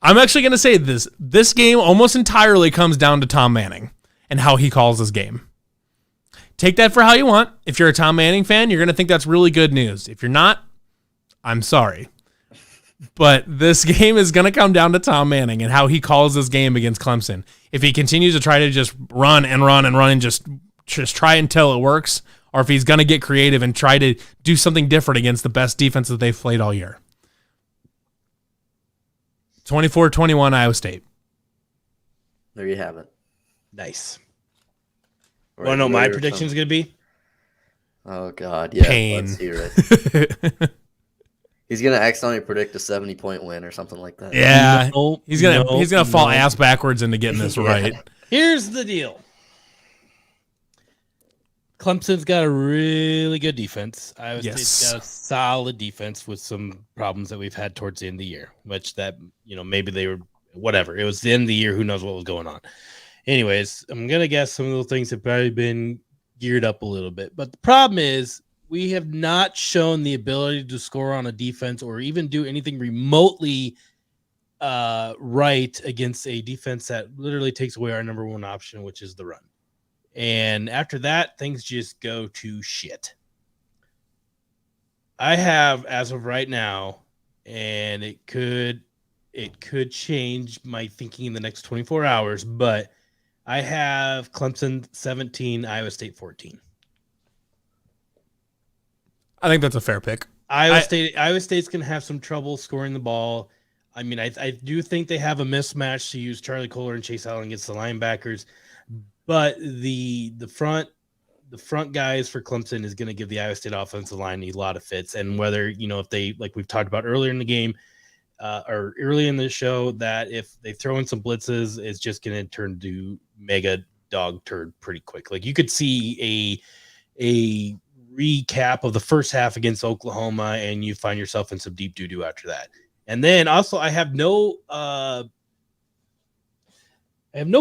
actually going to say this game almost entirely comes down to Tom Manning and how he calls his game. Take that for how you want. If you're a Tom Manning fan, you're going to think that's really good news. If you're not, I'm sorry. But this game is going to come down to Tom Manning and how he calls this game against Clemson. If he continues to try to just run and just try until it works, or if he's going to get creative and try to do something different against the best defense that they've played all year. 24-21 Iowa State. There you have it. Nice. Want to know my prediction is going to be? Oh, God. Yeah, Pain. Let's hear it. He's going to accidentally predict a 70-point win or something like that. Yeah. He's gonna fall ass backwards into getting this right. Here's the deal. Clemson's got a really good defense. Iowa State's got a solid defense with some problems that we've had towards the end of the year, which that, maybe they were whatever. It was the end of the year. Who knows what was going on? Anyways, I'm going to guess some of those things have probably been geared up a little bit. But the problem is we have not shown the ability to score on a defense or even do anything remotely right against a defense that literally takes away our number one option, which is the run. And after that, things just go to shit. I have, as of right now, and it could change my thinking in the next 24 hours, but I have Clemson 17, Iowa State 14. I think that's a fair pick. Iowa State's going to have some trouble scoring the ball. I mean, I do think they have a mismatch to use Charlie Kohler and Chase Allen against the linebackers, but the front guys for Clemson is going to give the Iowa State offensive line a lot of fits. And whether, if they, like we've talked about earlier in the game, or early in the show, that if they throw in some blitzes, it's just going to turn to mega dog turd pretty quick. Like you could see a recap of the first half against Oklahoma, and you find yourself in some deep doo-doo after that. And then also I have no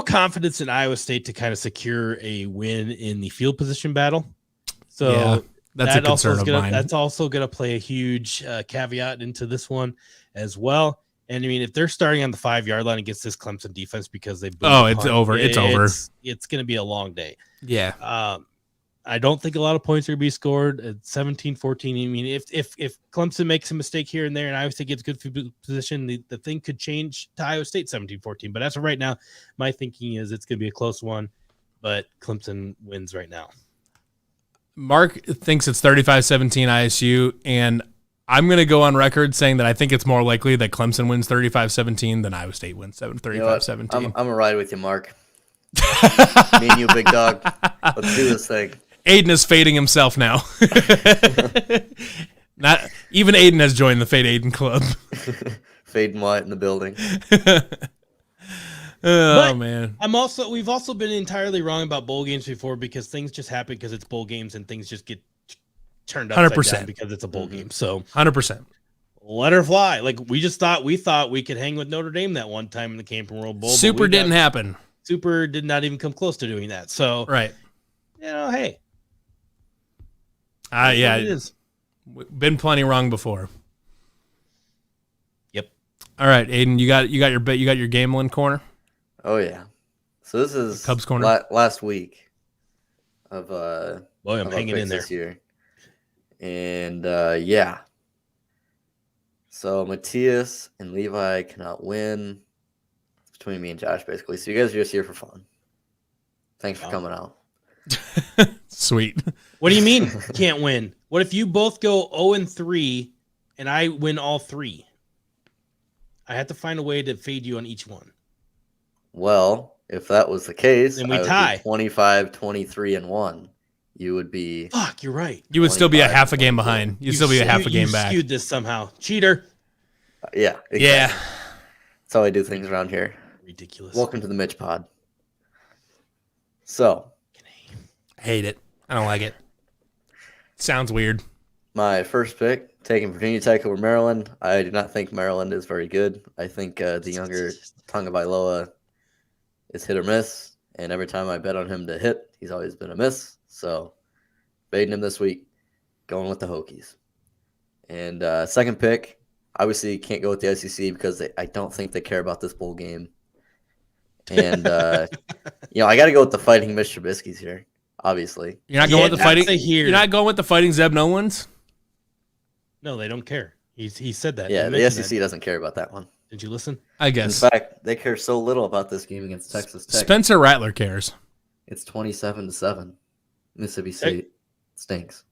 confidence in Iowa State to kind of secure a win in the field position battle. So yeah, that's a concern of mine. That's also going to play a huge caveat into this one as well. And I mean, if they're starting on the 5-yard line against this Clemson defense because they've it's over. It's over. It's going to be a long day. Yeah. I don't think a lot of points are going to be scored at 17-14. I mean, if Clemson makes a mistake here and there and Iowa State gets good position, the thing could change to Iowa State 17-14. But as of right now, my thinking is it's going to be a close one, but Clemson wins right now. Mark thinks it's 35-17 ISU, and I'm going to go on record saying that I think it's more likely that Clemson wins 35-17 than Iowa State wins 35-17. I'm going to ride with you, Mark. Me and you, big dog. Let's do this thing. Aiden is fading himself now. Not even Aiden has joined the Fade Aiden Club. Fade and White in the building. Oh man. We've also been entirely wrong about bowl games before because things just happen because it's bowl games and things just get turned upside 100%. down because it's a bowl game. So 100%. Let her fly. Like we thought we could hang with Notre Dame that one time in the Camping World Bowl. Super didn't happen. Super did not even come close to doing that. So right. Hey. Yeah. It is. Been plenty wrong before. Yep. All right, Aiden, you got your gambling corner? Oh yeah. So this is Cubs corner last week of boy, I'm hanging in there this year. And yeah. So Matthias and Levi cannot win. It's between me and Josh, basically. So you guys are just here for fun. Thanks for coming out. Sweet. What do you mean can't win? What if you both go 0-3 and I win all three? I have to find a way to fade you on each one. Well, if that was the case, then we tie 25, 23, and 1. You would be. Fuck, you're right. You would still be a half a game behind. You'd still be a half a game back. You skewed this somehow. Cheater. Yeah. Exactly. Yeah. That's how I do things around here. Ridiculous. Welcome to the Mitch Pod. So. I hate it. I don't like it. Sounds weird. My first pick, taking Virginia Tech over Maryland. I do not think Maryland is very good. I think the younger Tagovailoa is hit or miss, and every time I bet on him to hit, he's always been a miss. So, fading him this week, going with the Hokies. And second pick, obviously can't go with the SEC because I don't think they care about this bowl game. And I got to go with the Fighting Mitch Trubisky's here. Obviously, you're not going with the fighting. Here. You're not going with the Fighting Zeb Nolans. No, they don't care. He said that. Yeah, the SEC doesn't care about that one. Did you listen? I guess. In fact, they care so little about this game against Texas Tech. Spencer Rattler cares. It's 27-7. Mississippi State stinks.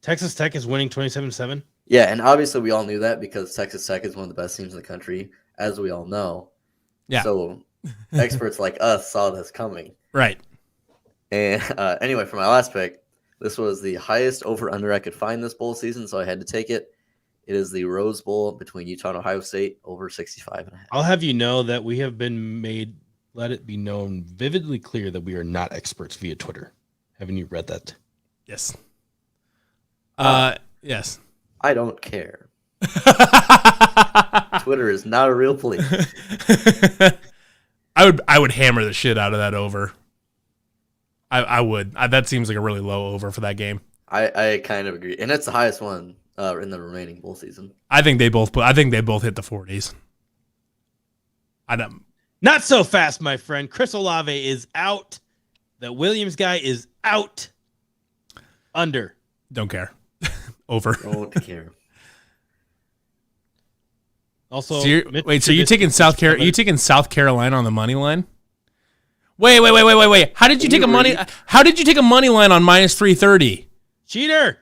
Texas Tech is winning 27-7. Yeah, and obviously we all knew that because Texas Tech is one of the best teams in the country, as we all know. Yeah. So experts like us saw this coming. Right. And anyway, for my last pick, this was the highest over-under I could find this bowl season, so I had to take it. It is the Rose Bowl between Utah and Ohio State, over 65.5. I'll have you know that we have been made, let it be known vividly clear that we are not experts via Twitter. Haven't you read that? Yes. Yes. I don't care. Twitter is not a real police. I would hammer the shit out of that over. I would. That seems like a really low over for that game. I kind of agree, and it's the highest one in the remaining bowl season. I think they both hit the 40s. I don't. Not so fast, my friend. Chris Olave is out. The Williams guy is out. Under. Don't care. Over. Don't care. Also, so you're taking South Carolina? You taking South Carolina on the money line? Wait. How did you take a money line on minus 330? Cheater.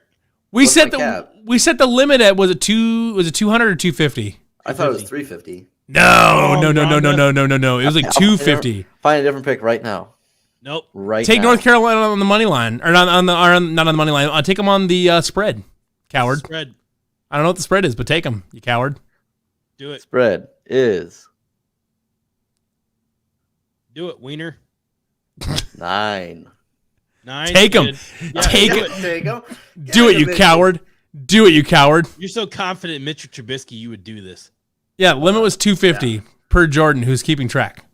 We set the limit at was it 200 or 250? I thought it was 350. No. It was like 250. Find a different pick right now. Nope. Take North Carolina on the money line, or not on the money line. I'll take them on the spread. Coward. Spread. I don't know what the spread is, but take them, you coward. Do it. Spread is Do it, Wiener. 9. 9. Take them. Yeah, Take do it. There you go. Do it, you coward. Do it, you coward. You're so confident in Mitch Trubisky you would do this. Yeah, limit was 250 per Jordan, who's keeping track.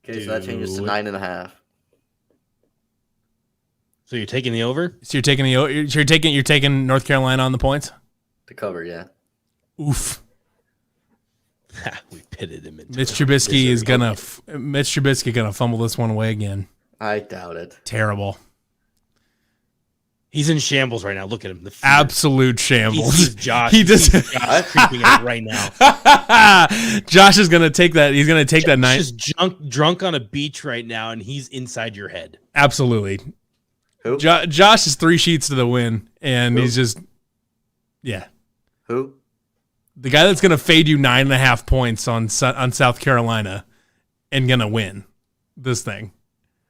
Okay, so that changes to 9.5. So you're taking the over? So you're taking North Carolina on the points? To cover, yeah. Oof. We pitted him into Mitch Trubisky is gonna fumble this one away again. I doubt it. Terrible. He's in shambles right now. Look at him. The fear. Absolute shambles. He's Josh. He just Josh creeping up right now. Josh is gonna take that. He's gonna take that night. Just drunk on a beach right now, and he's inside your head. Absolutely. Who? Josh is 3 sheets to the win, and Who? he's just, yeah. Who? The guy that's gonna fade you 9.5 points on South Carolina, and gonna win this thing.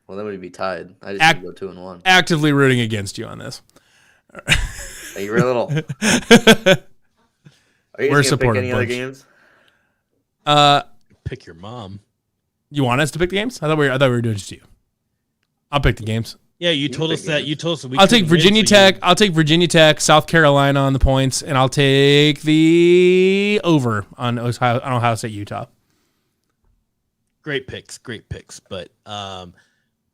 Well, then we'd be tied. I just need to go 2-1. Actively rooting against you on this. Thank you very little. Are you We're going to pick supportive any other bunch. games? Pick your mom. You want us to pick the games? I thought we were doing just you. I'll pick the games. Yeah, you told us that. You told us that we I'll take couldn't win, Virginia so Tech. I'll take Virginia Tech, South Carolina on the points, and I'll take the over on Ohio State, Utah. Great picks. But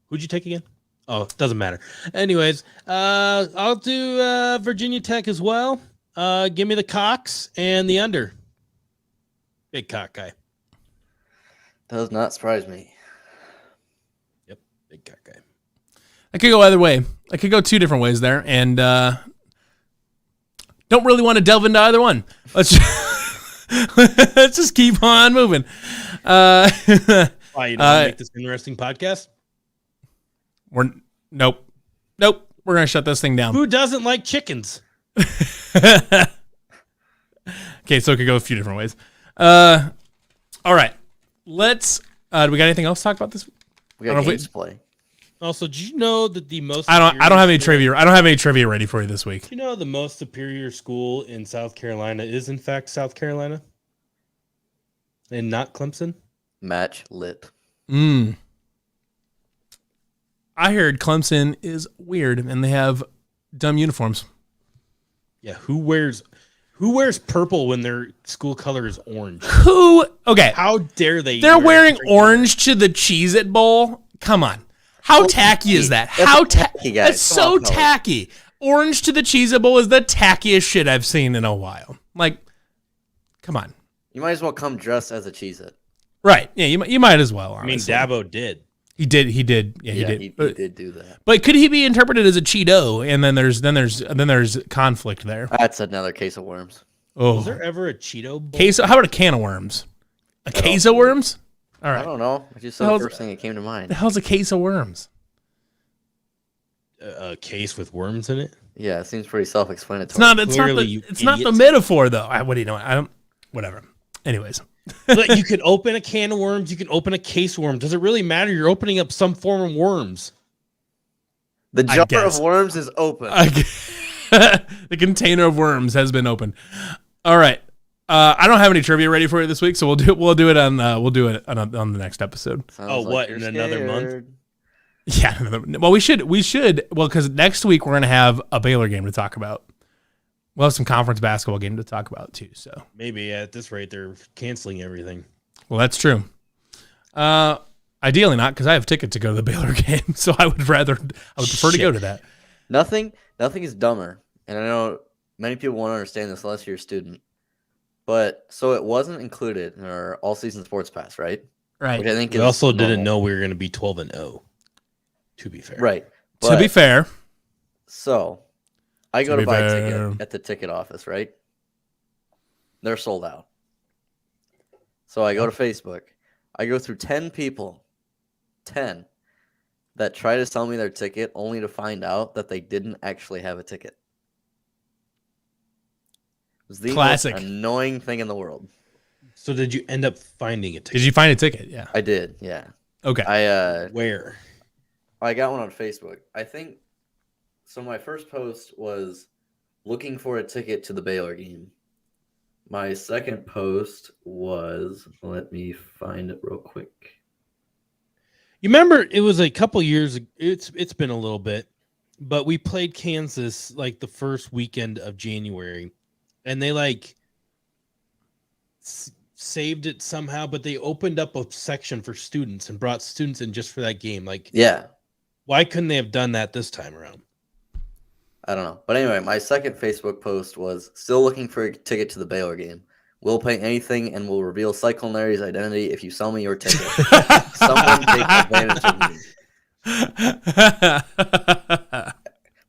who'd you take again? Oh, it doesn't matter. Anyways, I'll do Virginia Tech as well. Give me the Cox and the under. Big cock guy. Does not surprise me. Yep, big cock guy. I could go either way. I could go 2 different ways there, and don't really want to delve into either one. Let's just keep on moving. Why you don't make this interesting podcast? Nope. We're gonna shut this thing down. Who doesn't like chickens? Okay, so it could go a few different ways. All right. Let's. Do we got anything else to talk about this? We got games to play. Also, did you know that the most I don't have any trivia. I don't have any trivia ready for you this week. Do you know the most superior school in South Carolina is in fact South Carolina? And not Clemson? Match lit. I heard Clemson is weird and they have Dumb uniforms. Yeah, who wears purple when their school color is orange? Who? Okay. How dare they? They're wearing orange to the Cheez-It Bowl. Come on. How tacky is that? How tacky, guys. That's so tacky. Orange to the Cheez-It Bowl is the tackiest shit I've seen in a while. Like, come on. You might as well come dressed as a Cheez-It. Right. Yeah, you might as well, honestly. I mean, Dabo did. He did. Yeah, he did. He did do that. But could he be interpreted as a Cheeto? And then there's conflict there. That's another case of worms. Oh, was there ever a Cheeto bowl? Queso? How about a can of worms? A case of worms? All right. I don't know. I just said the first thing that came to mind. The hell's a case of worms? A case with worms in it? Yeah, it seems pretty self-explanatory. It's not the metaphor though. What do you know? I don't. Whatever. Anyways. But you can open a can of worms. You can open a case of worms. Does it really matter? You're opening up some form of worms. The jar of worms is open. The container of worms has been opened. All right. I don't have any trivia ready for you this week, so we'll do it on the next episode. Sounds like in another month? Yeah. Well, we should. Well, because next week we're gonna have a Baylor game to talk about. We'll have some conference basketball game to talk about too. So maybe at this rate they're canceling everything. Well, that's true. Ideally not, because I have tickets to go to the Baylor game, so I would prefer to go to that. Nothing is dumber, and I know many people won't understand this unless you're a student. But so it wasn't included in our all-season sports pass, right? Right. Which I think we also didn't know we were going to be 12-0. To be fair, right? To be fair, so I go to buy a ticket at the ticket office, right? They're sold out. So I go to Facebook. I go through 10 people, 10, that try to sell me their ticket only to find out that they didn't actually have a ticket. It was the most annoying thing in the world. So did you end up finding a ticket? Did you find a ticket? Yeah. I did, yeah. Okay. Where? I got one on Facebook. I think so. My first post was looking for a ticket to the Baylor game. My second post was, let me find it real quick. You remember it was a couple years. It's been a little bit, but we played Kansas like the first weekend of January, and they saved it somehow. But they opened up a section for students and brought students in just for that game. Yeah. Why couldn't they have done that this time around? I don't know. But anyway, my second Facebook post was still looking for a ticket to the Baylor game. We'll pay anything and we'll reveal Cyclone Larry's identity if you sell me your ticket. Someone take advantage of me.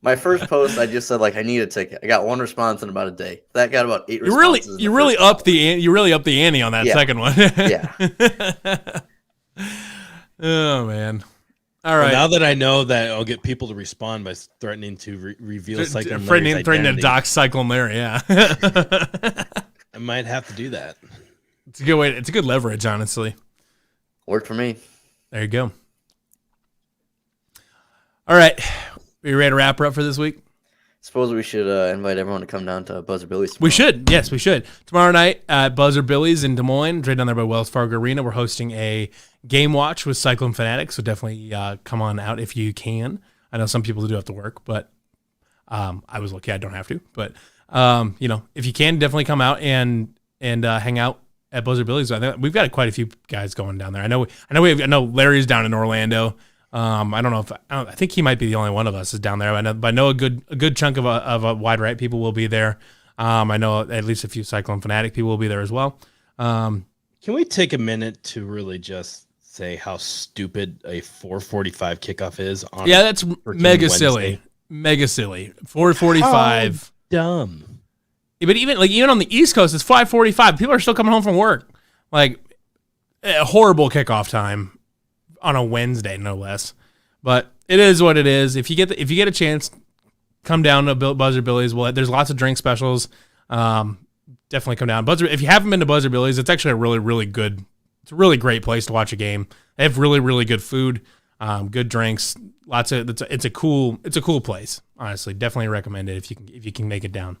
My first post, I just said I need a ticket. I got one response in about a day. That got about 8 responses. You really upped the ante on that second one. Yeah. Oh man. All right. Well, now that I know that I'll get people to respond by threatening to reveal Cyclone Larry's identity. Threatening to dox Cyclone Larry, yeah. I might have to do that. It's a good way. It's a good leverage, honestly. Worked for me. There you go. All right. Are you ready to wrap her up for this week? Suppose we should invite everyone to come down to Buzzer Billy's tomorrow. We should. Yes, we should. Tomorrow night at Buzzer Billy's in Des Moines, right down there by Wells Fargo Arena, we're hosting a game watch with Cyclone Fanatics, so definitely come on out if you can. I know some people do have to work, but I was lucky I don't have to. But, if you can, definitely come out and hang out at Buzzer Billy's. I think we've got quite a few guys going down there. I know Larry's down in Orlando. I don't know I think he might be the only one of us is down there. But I know a good chunk of a wide right people will be there. I know at least a few Cyclone Fanatic people will be there as well. Can we take a minute to really just say how stupid a 4:45 kickoff is? That's mega Wednesday. Silly, mega silly. 4:45, dumb. Yeah, but even on the East Coast, it's 5:45. People are still coming home from work. A horrible kickoff time. On a Wednesday, no less, but it is what it is. If you get a chance, come down to Buzzer Billy's. Well, there's lots of drink specials. Definitely come down. If you haven't been to Buzzer Billy's, it's actually a really, really good. It's a really great place to watch a game. They have really, really good food, good drinks. It's a cool place. Honestly, definitely recommend it if you can make it down.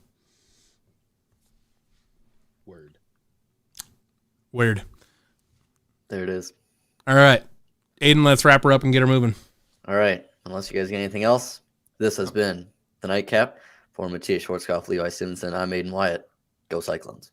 Word. There it is. All right. Aiden, let's wrap her up and get her moving. All right. Unless you guys get anything else, this has been the nightcap. For Matthias Schwarzkopf, Levi Simonson, I'm Aiden Wyatt. Go Cyclones.